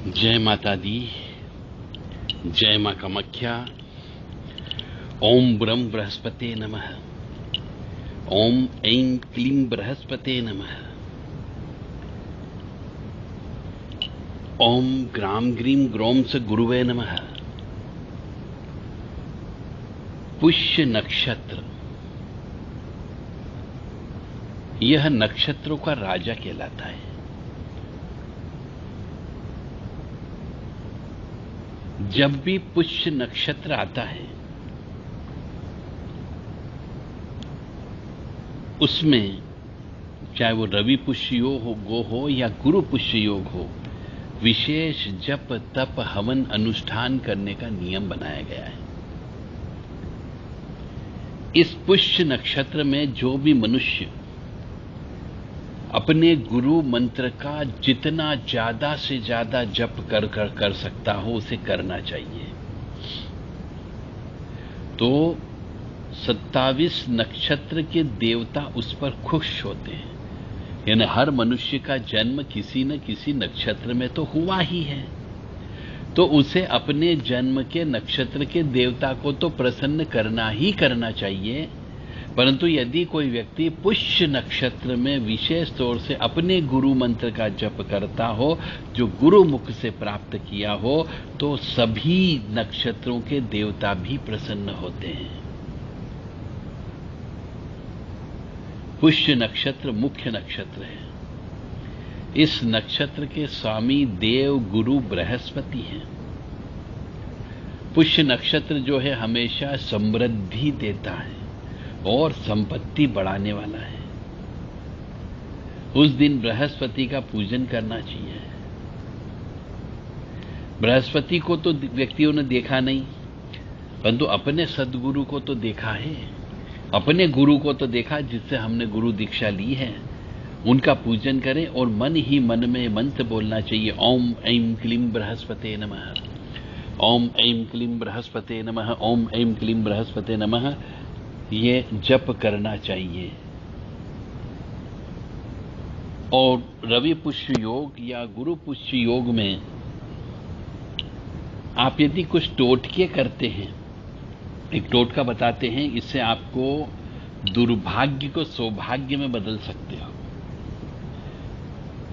जय माता दी, जय मां कामाख्या। ओम ब्रह्म बृहस्पते नमः। ओम ऐं क्लीं बृहस्पते नमः। ओम ग्राम ग्रीम ग्रोम स गुरुवे नमः। पुष्य नक्षत्र यह नक्षत्रों का राजा कहलाता है। जब भी पुष्य नक्षत्र आता है उसमें चाहे वो रवि पुष्य योग हो या गुरु पुष्य योग हो, विशेष जप तप हवन अनुष्ठान करने का नियम बनाया गया है। इस पुष्य नक्षत्र में जो भी मनुष्य अपने गुरु मंत्र का जितना ज्यादा से ज्यादा जप कर सकता हो उसे करना चाहिए। तो 27 नक्षत्र के देवता उस पर खुश होते हैं। यानी हर मनुष्य का जन्म किसी न किसी नक्षत्र में तो हुआ ही है, तो उसे अपने जन्म के नक्षत्र के देवता को तो प्रसन्न करना ही करना चाहिए। परंतु यदि कोई व्यक्ति पुष्य नक्षत्र में विशेष तौर से अपने गुरु मंत्र का जप करता हो, जो गुरु मुख से प्राप्त किया हो, तो सभी नक्षत्रों के देवता भी प्रसन्न होते हैं। पुष्य नक्षत्र मुख्य नक्षत्र है। इस नक्षत्र के स्वामी देव गुरु बृहस्पति हैं। पुष्य नक्षत्र जो है हमेशा समृद्धि देता है और संपत्ति बढ़ाने वाला है। उस दिन बृहस्पति का पूजन करना चाहिए। बृहस्पति को तो व्यक्तियों ने देखा नहीं, परंतु अपने सद्गुरु को तो देखा है। अपने गुरु को तो देखा जिससे हमने गुरु दीक्षा ली है। उनका पूजन करें और मन ही मन में मंत्र बोलना चाहिए। ओम ऐं क्लीं बृहस्पते नमः। ओम ऐं क्लीं बृहस्पते नमः। ओम ऐं क्लीं बृहस्पते नमः। ये जप करना चाहिए। और रवि पुष्य योग या गुरु पुष्य योग में आप यदि कुछ टोटके करते हैं, एक टोटका बताते हैं, इससे आपको दुर्भाग्य को सौभाग्य में बदल सकते हो।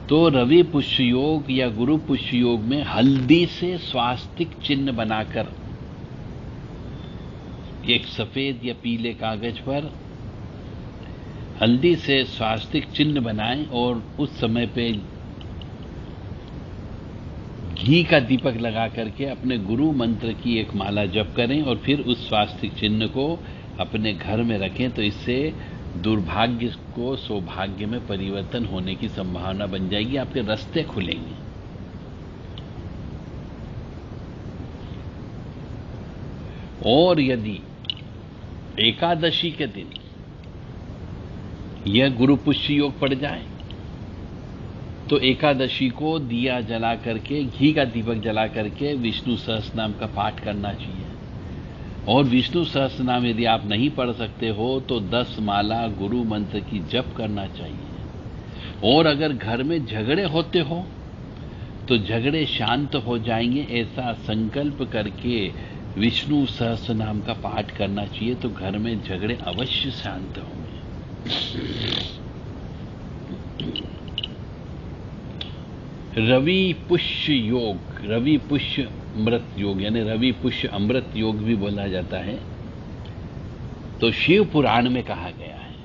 तो रवि पुष्य योग या गुरु पुष्य योग में हल्दी से स्वास्तिक चिन्ह बनाकर एक सफेद या पीले कागज पर हल्दी से स्वास्तिक चिन्ह बनाएं और उस समय पे घी का दीपक लगा करके अपने गुरु मंत्र की एक माला जप करें और फिर उस स्वास्तिक चिन्ह को अपने घर में रखें। तो इससे दुर्भाग्य को सौभाग्य में परिवर्तन होने की संभावना बन जाएगी। आपके रास्ते खुलेंगे। और यदि एकादशी के दिन यह गुरु पुष्य योग पड़ जाए तो एकादशी को दिया जला करके, घी का दीपक जला करके विष्णु सहस्रनाम का पाठ करना चाहिए। और विष्णु सहस्रनाम यदि आप नहीं पढ़ सकते हो तो 10 माला गुरु मंत्र की जप करना चाहिए। और अगर घर में झगड़े होते हो तो झगड़े शांत हो जाएंगे, ऐसा संकल्प करके विष्णु सहस्रनाम का पाठ करना चाहिए। तो घर में झगड़े अवश्य शांत होंगे। रवि पुष्य योग, रवि पुष्य अमृत योग यानी रवि पुष्य अमृत योग भी बोला जाता है। तो शिव पुराण में कहा गया है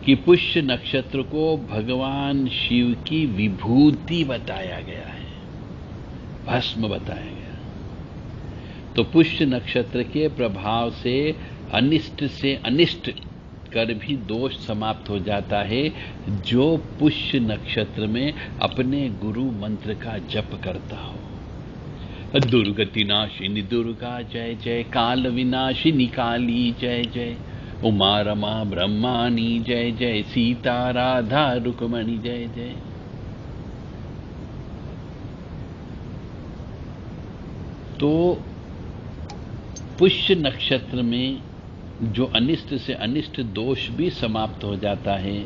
कि पुष्य नक्षत्र को भगवान शिव की विभूति बताया गया है, भस्म बताया गया। तो पुष्य नक्षत्र के प्रभाव से अनिष्ट कर भी दोष समाप्त हो जाता है, जो पुष्य नक्षत्र में अपने गुरु मंत्र का जप करता हो। दुर्गति नाशिनी दुर्गा जय जय, काल विनाशिनी काली जय जय, उमा रमा ब्रह्मानी जय जय, सीता राधा रुक्मणी जय जय। तो पुष्य नक्षत्र में जो अनिष्ट से अनिष्ट दोष भी समाप्त हो जाता है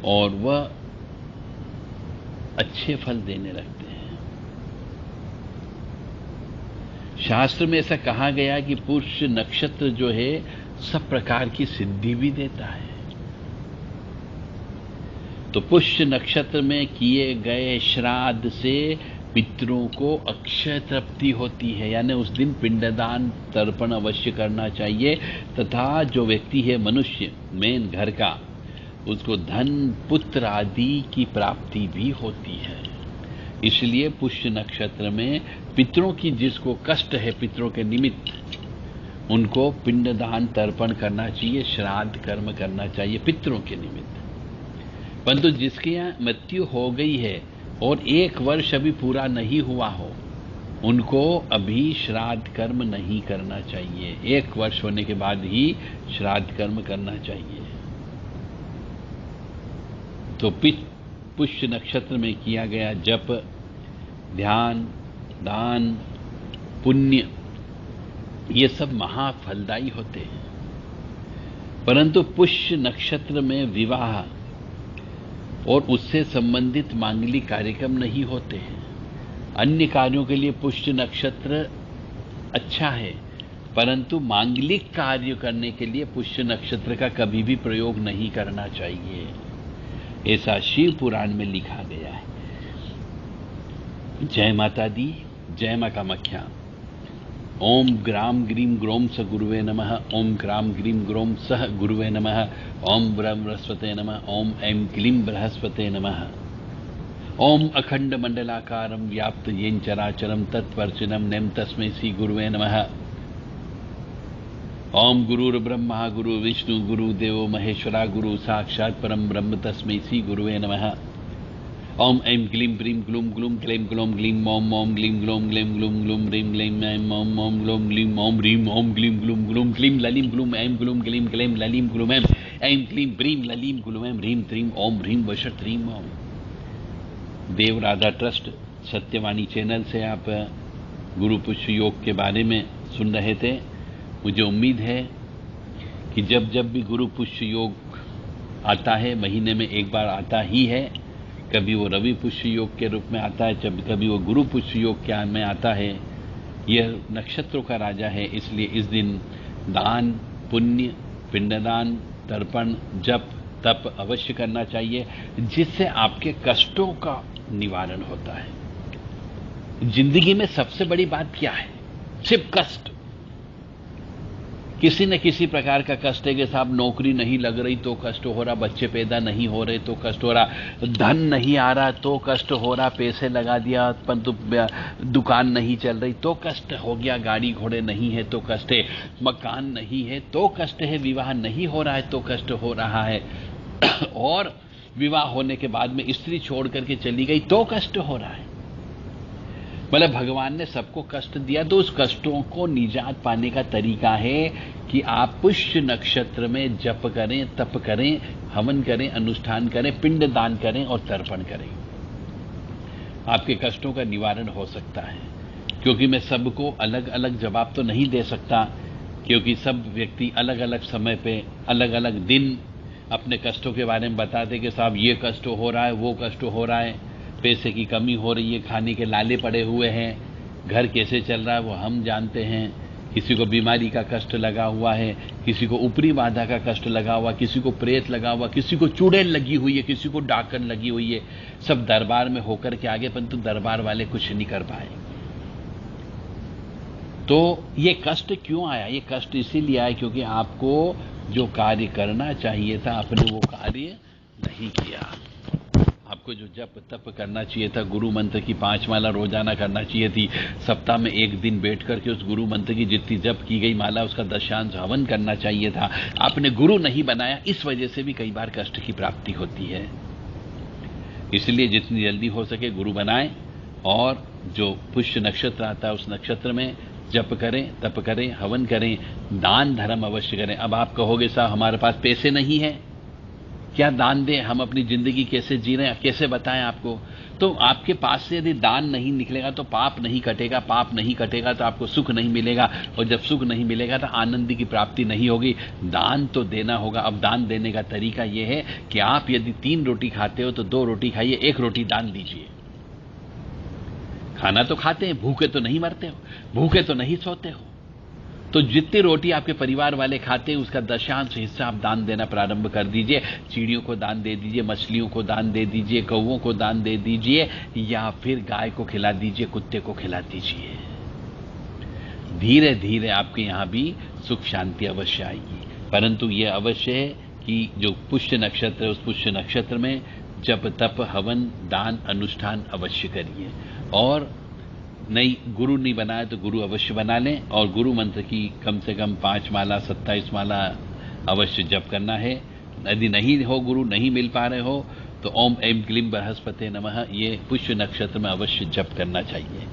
और वह अच्छे फल देने लगते हैं। शास्त्र में ऐसा कहा गया कि पुष्य नक्षत्र जो है सब प्रकार की सिद्धि भी देता है। तो पुष्य नक्षत्र में किए गए श्राद्ध से पितरों को अक्षय तृप्ति होती है, यानी उस दिन पिंडदान तर्पण अवश्य करना चाहिए। तथा जो व्यक्ति है मनुष्य मेन घर का, उसको धन पुत्र आदि की प्राप्ति भी होती है। इसलिए पुष्य नक्षत्र में पितरों की जिसको कष्ट है पितरों के निमित्त, उनको पिंडदान तर्पण करना चाहिए, श्राद्ध कर्म करना चाहिए पितरों के निमित्त। परंतु जिसके यहाँ मृत्यु हो गई है और 1 वर्ष अभी पूरा नहीं हुआ हो, उनको अभी श्राद्ध कर्म नहीं करना चाहिए। 1 वर्ष होने के बाद ही श्राद्ध कर्म करना चाहिए। तो पुष्य नक्षत्र में किया गया जप, ध्यान, दान, पुण्य, ये सब महाफलदायी होते हैं। परंतु पुष्य नक्षत्र में विवाह और उससे संबंधित मांगलिक कार्यक्रम नहीं होते हैं। अन्य कार्यों के लिए पुष्य नक्षत्र अच्छा है, परंतु मांगलिक कार्य करने के लिए पुष्य नक्षत्र का कभी भी प्रयोग नहीं करना चाहिए, ऐसा शिव पुराण में लिखा गया है। जय माता दी, जय मां कामाख्या। ओम ग्राम ग्रीम ग्रोम स गुरुवे नमः। ओम ग्राम ग्रीम ग्रोम सह गुरुवे नमः। ओम ब्रह्मस्पते नमः। ओम ऐं क्लीं बृहस्पते नमः। ओम अखंड मंडलाकारं व्याप्त येन चराचरं तत्पर्चिनं नेम तस्मै श्री गुरुवे नमः। ओम गुरुर्ब्रह्मा गुरु विष्णु गुरुदेवो महेश्वरा गुरु साक्षात् परम ब्रह्म तस्मै श्री गुरुवे नमः। ओम ऐं क्लीं ब्रीं ग्लूं ग्लूं क्लैं ग्लौं ग्लीं ओम ओम ग्लीं ग्लौं ग्लैं ग्लूं ग्लूं ह्रीं ग्लैं ऐं ओम ओम ग्लौं ग्लीं ओम ह्रीं ओम ग्लीं ग्लूं ग्लूं क्लीं ललीं ग्लूं ऐं ग्लूं ग्लीं क्लैं ललीं ग्लूं ऐं क्लीं ब्रीं ललीं ग्लूं ऐं ह्रीं त्रीं ओम ह्रीं वशट ह्रीं ओम। देव राधा ट्रस्ट सत्यवाणी चैनल से आप गुरु पुष्य योग के बारे में सुन रहे थे। मुझे उम्मीद है कि जब जब भी गुरु पुष्य योग आता है, महीने में 1 बार आता ही है, कभी वो रवि पुष्य योग के रूप में आता है, जब कभी वो गुरु पुष्य योग के में आता है। यह नक्षत्रों का राजा है, इसलिए इस दिन दान, पुण्य, पिंडदान, तर्पण, जप, तप अवश्य करना चाहिए, जिससे आपके कष्टों का निवारण होता है। जिंदगी में सबसे बड़ी बात क्या है? सिर्फ कष्ट। किसी न किसी प्रकार का कष्ट है कि साहब नौकरी नहीं लग रही तो कष्ट हो रहा, बच्चे पैदा नहीं हो रहे तो कष्ट हो रहा, धन नहीं आ रहा तो कष्ट हो रहा, पैसे लगा दिया परंतु दुकान नहीं चल रही तो कष्ट हो गया, गाड़ी घोड़े नहीं है तो कष्ट है, मकान नहीं है तो कष्ट है, विवाह नहीं हो रहा है तो कष्ट हो रहा है, और विवाह होने के बाद में स्त्री छोड़ करके चली गई तो कष्ट हो रहा है। मतलब भगवान ने सबको कष्ट दिया, तो उस कष्टों को निजात पाने का तरीका है कि आप पुष्य नक्षत्र में जप करें, तप करें, हवन करें, अनुष्ठान करें, पिंड दान करें और तर्पण करें। आपके कष्टों का निवारण हो सकता है। क्योंकि मैं सबको अलग अलग जवाब तो नहीं दे सकता, क्योंकि सब व्यक्ति अलग अलग समय पे अलग अलग दिन अपने कष्टों के बारे में बताते कि साहब ये कष्ट हो रहा है, वो कष्ट हो रहा है, पैसे की कमी हो रही है, खाने के लाले पड़े हुए हैं, घर कैसे चल रहा है वो हम जानते हैं, किसी को बीमारी का कष्ट लगा हुआ है, किसी को ऊपरी बाधा का कष्ट लगा हुआ, किसी को प्रेत लगा हुआ, किसी को चुड़ैल लगी हुई है, किसी को डाकन लगी हुई है। सब दरबार में होकर के आगे, परंतु दरबार वाले कुछ नहीं कर पाए। तो ये कष्ट क्यों आया? ये कष्ट इसीलिए आया क्योंकि आपको जो कार्य करना चाहिए था आपने वो कार्य नहीं किया। आपको जो जप तप करना चाहिए था, गुरु मंत्र की 5 माला रोजाना करना चाहिए थी, सप्ताह में 1 दिन बैठ करके उस गुरु मंत्र की जितनी जप की गई माला उसका दशांश हवन करना चाहिए था, आपने गुरु नहीं बनाया। इस वजह से भी कई बार कष्ट की प्राप्ति होती है। इसलिए जितनी जल्दी हो सके गुरु बनाएं, और जो पुष्य नक्षत्र आता है उस नक्षत्र में जप करें, तप करें, हवन करें, दान धर्म अवश्य करें। अब आप कहोगे साहब हमारे पास पैसे नहीं है, क्या दान दें, हम अपनी जिंदगी कैसे जी रहे हैं, कैसे बताएं आपको। तो आपके पास से यदि दान नहीं निकलेगा तो पाप नहीं कटेगा, पाप नहीं कटेगा तो आपको सुख नहीं मिलेगा, और जब सुख नहीं मिलेगा तो आनंद की प्राप्ति नहीं होगी। दान तो देना होगा। अब दान देने का तरीका यह है कि आप यदि 3 रोटी खाते हो तो 2 रोटी खाइए, 1 रोटी दान दीजिए। खाना तो खाते हैं, भूखे तो नहीं मरते हो, भूखे तो नहीं सोते हो। तो जितनी रोटी आपके परिवार वाले खाते हैं उसका 10% हिस्सा आप दान देना प्रारंभ कर दीजिए। चिड़ियों को दान दे दीजिए, मछलियों को दान दे दीजिए, कौवों को दान दे दीजिए, या फिर गाय को खिला दीजिए, कुत्ते को खिला दीजिए। धीरे धीरे आपके यहां भी सुख शांति अवश्य आएगी। परंतु यह अवश्य है कि जो पुष्य नक्षत्र है उस पुष्य नक्षत्र में जप तप हवन दान अनुष्ठान अवश्य करिए। और नहीं गुरु नहीं बनाए तो गुरु अवश्य बना लें, और गुरु मंत्र की कम से कम 5 माला 27 माला अवश्य जप करना है। यदि नहीं हो, गुरु नहीं मिल पा रहे हो, तो ओम ऐं क्लीं बृहस्पते नमः ये पुष्य नक्षत्र में अवश्य जप करना चाहिए।